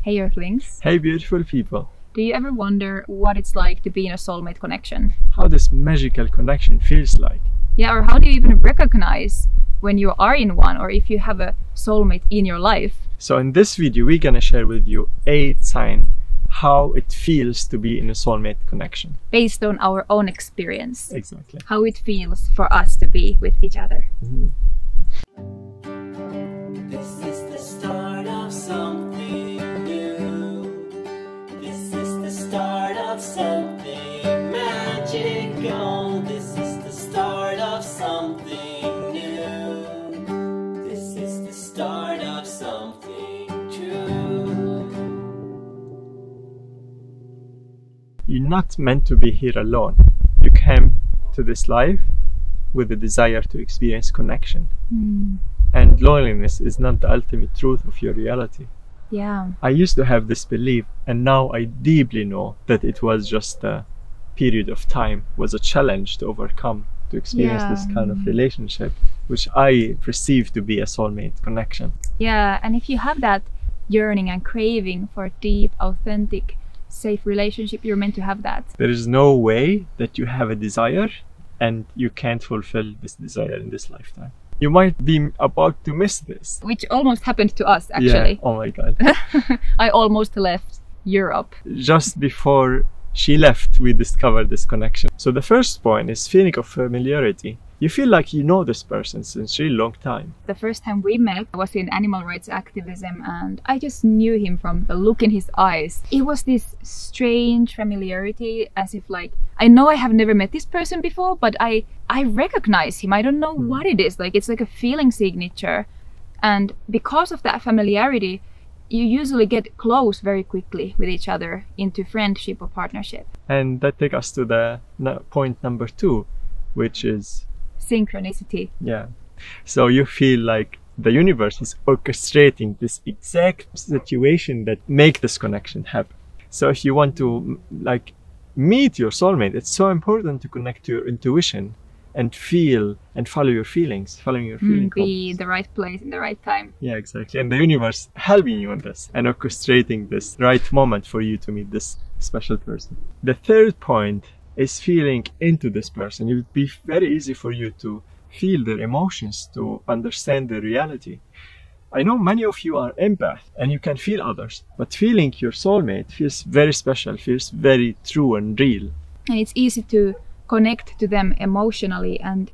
Hey Earthlings. Hey beautiful people. Do you ever wonder what it's like to be in a soulmate connection? How this magical connection feels like. Yeah, or how do you even recognize when you are in one, or if you have a soulmate in your life? So in this video we're gonna share with you 8 signs how it feels to be in a soulmate connection. Based on our own experience. Exactly. How it feels for us to be with each other. This is the start of something new. This is the start of something magical. This is the start of something new. This is the start of something true. You're not meant to be here alone. You came to this life with a desire to experience connection. And loneliness is not the ultimate truth of your reality. Yeah. I used to have this belief, and now I deeply know that it was just a period of time, was a challenge to overcome, to experience this kind of relationship, which I perceive to be a soulmate connection. Yeah, and if you have that yearning and craving for a deep, authentic, safe relationship, you're meant to have that. There is no way that you have a desire and you can't fulfill this desire in this lifetime. You might be about to miss this. Which almost happened to us, actually. Yeah, oh my god. I almost left Europe. Just before she left, we discovered this connection. So the first point is feeling of familiarity. You feel like you know this person since a really long time. The first time we met was in animal rights activism, and I just knew him from the look in his eyes. It was this strange familiarity, as if like, I know I have never met this person before, but I recognize him. I don't know what it is. Like, it's like a feeling signature. And because of that familiarity, you usually get close very quickly with each other into friendship or partnership. And that takes us to the point number 2, which is synchronicity. Yeah. So you feel like the universe is orchestrating this exact situation that make this connection happen. So if you want to like meet your soulmate, it's so important to connect to your intuition and feel and follow your feelings, following your feelings. Be the right place in the right time. Yeah, exactly. And the universe helping you on this and orchestrating this right moment for you to meet this special person. The third point is feeling into this person. It would be very easy for you to feel their emotions, to understand their reality. I know many of you are empath and you can feel others, but feeling your soulmate feels very special, feels very true and real. And it's easy to connect to them emotionally and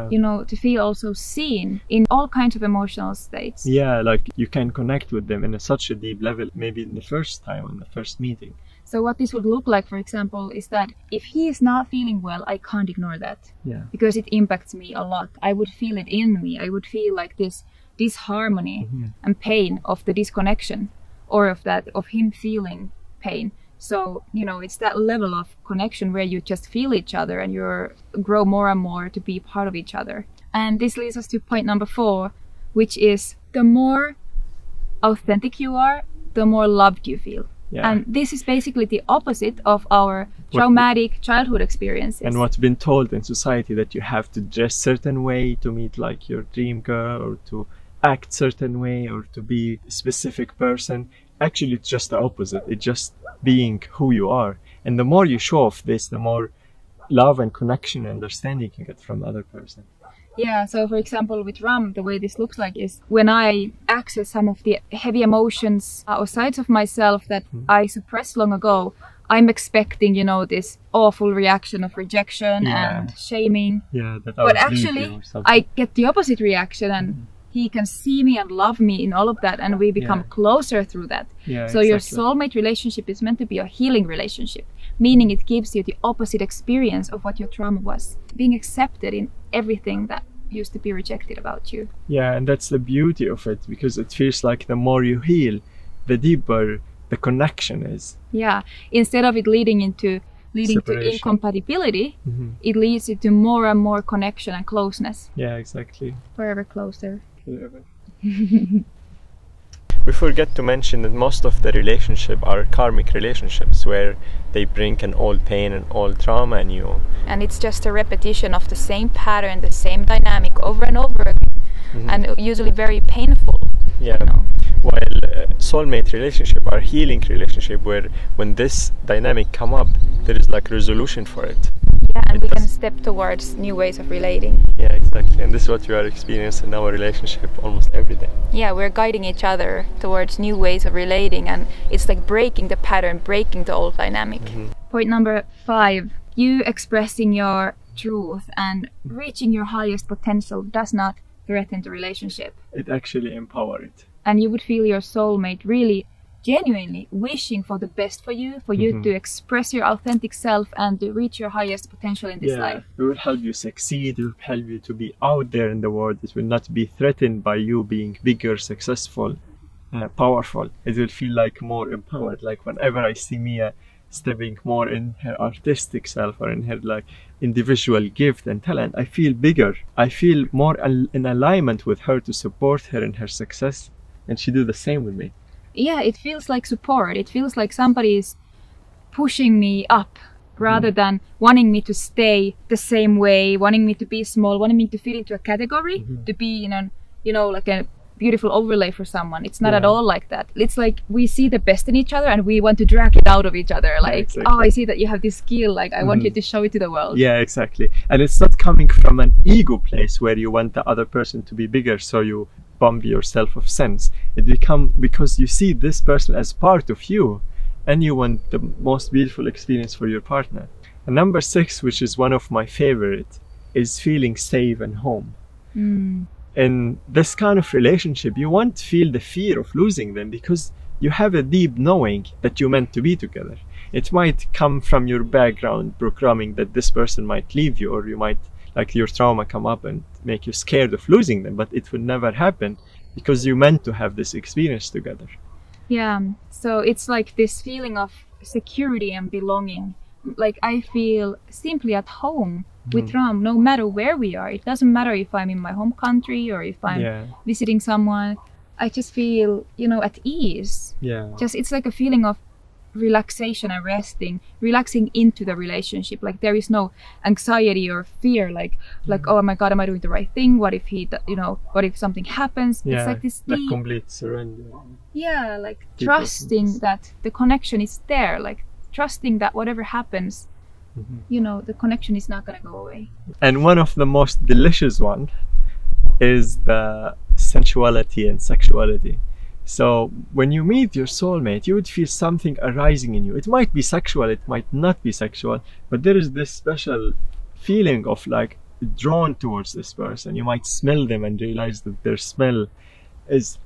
you know, to feel also seen in all kinds of emotional states. Yeah, like you can connect with them in such a deep level, maybe in the first time, in the first meeting. So what this would look like, for example, is that if he is not feeling well, I can't ignore that. Yeah. Because it impacts me a lot. I would feel it in me. I would feel like this disharmony and pain of the disconnection, or of him feeling pain. So, you know, it's that level of connection where you just feel each other and you grow more and more to be part of each other. And this leads us to point number 4, which is the more authentic you are, the more loved you feel. Yeah. And this is basically the opposite of our traumatic childhood experiences. And what's been told in society, that you have to dress certain way to meet like your dream girl, or to act certain way, or to be a specific person. Actually, it's just the opposite. It's just being who you are. And the more you show off this, the more love and connection and understanding you get from the other person. Yeah, so for example with Ram, the way this looks like is when I access some of the heavy emotions or sides of myself that I suppressed long ago, I'm expecting, you know, this awful reaction of rejection and shaming. Yeah, that but actually I get the opposite reaction, and he can see me and love me in all of that, and we become closer through that. Yeah, so your soulmate relationship is meant to be a healing relationship, meaning it gives you the opposite experience of what your trauma was. Being accepted in everything that used to be rejected about you. Yeah, and that's the beauty of it, because it feels like the more you heal, the deeper the connection is. Yeah, instead of it leading to incompatibility, it leads you to more and more connection and closeness. Yeah, exactly. Forever closer. Forever. We forget to mention that most of the relationships are karmic relationships, where they bring an old pain and old trauma in you. And it's just a repetition of the same pattern, the same dynamic over and over again, and usually very painful. Yeah. You know? While soulmate relationship are healing relationship, where when this dynamic come up, there is like resolution for it. Yeah, and we can step towards new ways of relating. Yeah, exactly. And this is what we are experiencing in our relationship almost every day. Yeah, we're guiding each other towards new ways of relating, and it's like breaking the pattern, breaking the old dynamic. Point number 5, you expressing your truth and reaching your highest potential does not threaten the relationship. It actually empowers it. And you would feel your soulmate really genuinely wishing for the best for you to express your authentic self and to reach your highest potential in this life. It will help you succeed, it will help you to be out there in the world. It will not be threatened by you being bigger, successful, powerful. It will feel like more empowered. Like whenever I see Miia stepping more in her artistic self or in her like individual gift and talent, I feel bigger. I feel more in alignment with her to support her in her success, and she do the same with me. Yeah, it feels like support. It feels like somebody is pushing me up rather than wanting me to stay the same way, wanting me to be small, wanting me to fit into a category, to be like a beautiful overlay for someone. It's not at all like that. It's like we see the best in each other and we want to drag it out of each other. Like, exactly. Oh, I see that you have this skill. Like, I want you to show it to the world. Yeah, exactly. And it's not coming from an ego place where you want the other person to be bigger, so you bomb yourself of sense. It becomes because you see this person as part of you and you want the most beautiful experience for your partner. And number 6, which is one of my favorite, is feeling safe and home. In this kind of relationship, you won't feel the fear of losing them because you have a deep knowing that you're meant to be together. It might come from your background programming that this person might leave you, or you might like your trauma come up and make you scared of losing them, but it will never happen because you're meant to have this experience together. Yeah, so it's like this feeling of security and belonging. Like I feel simply at home with Ram, no matter where we are. It doesn't matter if I'm in my home country or if I'm visiting someone. I just feel, at ease. Yeah. Just it's like a feeling of relaxation and relaxing into the relationship. Like there is no anxiety or fear like oh my god, am I doing the right thing? What if what if something happens? It's like this deep, like complete surrender. Yeah, like trusting that the connection is there, like trusting that whatever happens, the connection is not gonna go away. And one of the most delicious one is the sensuality and sexuality. So when you meet your soulmate, you would feel something arising in you. It might be sexual, it might not be sexual, but there is this special feeling of like drawn towards this person. You might smell them and realize that their smell is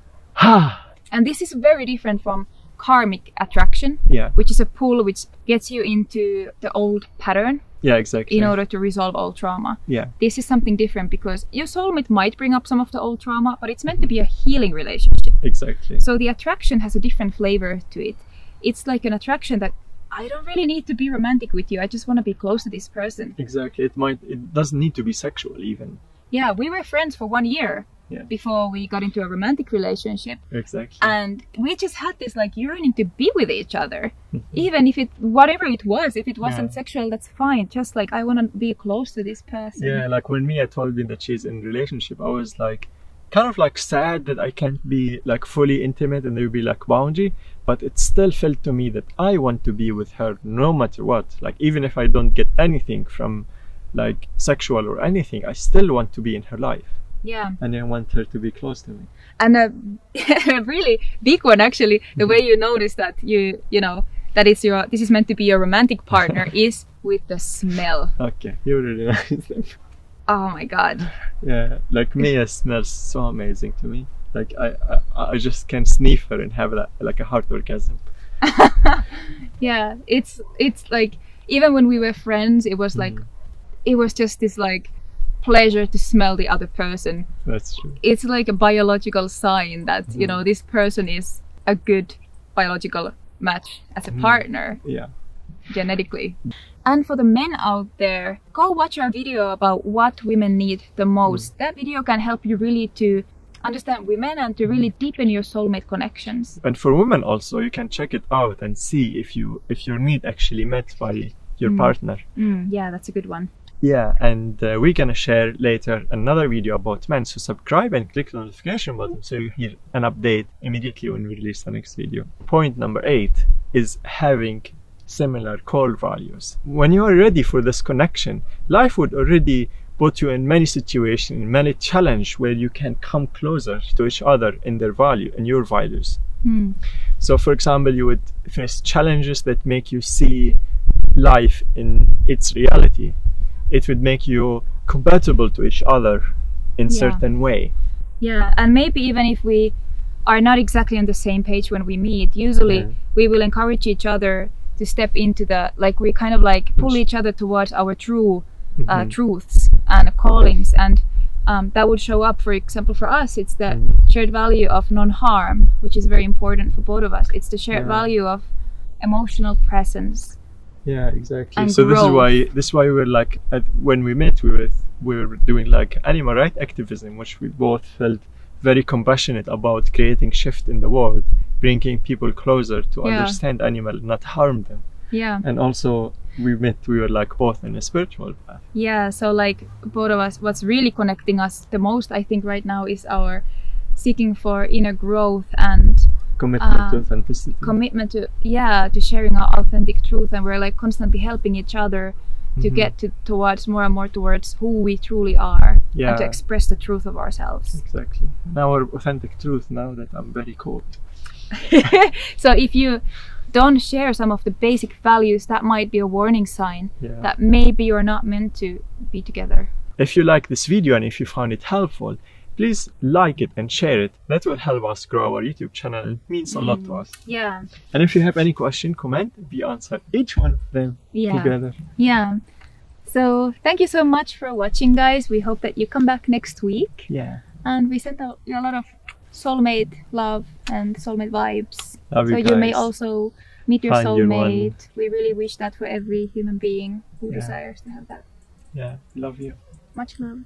And this is very different from karmic attraction, which is a pull which gets you into the old pattern. Yeah, exactly. In order to resolve all trauma. Yeah. This is something different because your soulmate might bring up some of the old trauma, but it's meant to be a healing relationship. Exactly. So the attraction has a different flavor to it. It's like an attraction that I don't really need to be romantic with you. I just want to be close to this person. Exactly. It doesn't need to be sexual even. Yeah, we were friends for 1 year. Before we got into a romantic relationship. Exactly. And we just had this like yearning to be with each other. Even if whatever it was, if it wasn't sexual, that's fine. Just like I want to be close to this person. Yeah, like when Miia told me that she's in a relationship, I was like kind of like sad that I can't be like fully intimate and there will be like boundary, but it still felt to me that I want to be with her no matter what. Like even if I don't get anything from like sexual or anything, I still want to be in her life. Yeah. And I want her to be close to me. And a really big one actually, the way you notice that that this is meant to be your romantic partner is with the smell. Okay, you really like them. Oh my god. Yeah, like Miia smells so amazing to me. Like I just can sniff her and have like a heart orgasm. Yeah, it's like even when we were friends, it was like it was just this like pleasure to smell the other person. That's true. It's like a biological sign that this person is a good biological match as a partner. Yeah. Genetically. And for the men out there, go watch our video about what women need the most. That video can help you really to understand women and to really deepen your soulmate connections. And for women also, you can check it out and see if your need actually met by your partner. Yeah, that's a good one. Yeah, and we're gonna share later another video about men, so subscribe and click the notification button so you hear an update immediately when we release the next video. Point number 8 is having similar core values. When you are ready for this connection, life would already put you in many situations, in many challenges where you can come closer to each other in their value and your values. So for example, you would face challenges that make you see life in its reality. It would make you compatible to each other in certain way. Yeah, and maybe even if we are not exactly on the same page when we meet, usually we will encourage each other to step into the, like, we kind of like pull each other towards our true truths and callings, and that would show up. For example, for us, it's the shared value of non-harm, which is very important for both of us. It's the shared value of emotional presence. Yeah, exactly. And so growth. this is why we're like, when we met, we were doing like animal rights activism, which we both felt very compassionate about, creating shift in the world, bringing people closer to understand animal, not harm them. Yeah. And also we were like both in a spiritual path. Yeah, so like both of us, what's really connecting us the most, I think, right now is our seeking for inner growth and commitment to authenticity. Commitment to sharing our authentic truth, and we're like constantly helping each other to get towards more and more towards who we truly are, and to express the truth of ourselves. Exactly. And our authentic truth, now that I'm very cold. So if you don't share some of the basic values, that might be a warning sign that maybe you're not meant to be together. If you like this video and if you found it helpful, please like it and share it. That will help us grow our YouTube channel. It means a lot to us. Yeah. And if you have any question, comment. We answer each one of them together. Yeah. So thank you so much for watching, guys. We hope that you come back next week. Yeah. And we sent out a lot of soulmate love and soulmate vibes. Love you so guys. you may also meet your Find your soulmate. one. We really wish that for every human being who desires to have that. Yeah. Love you. Much love.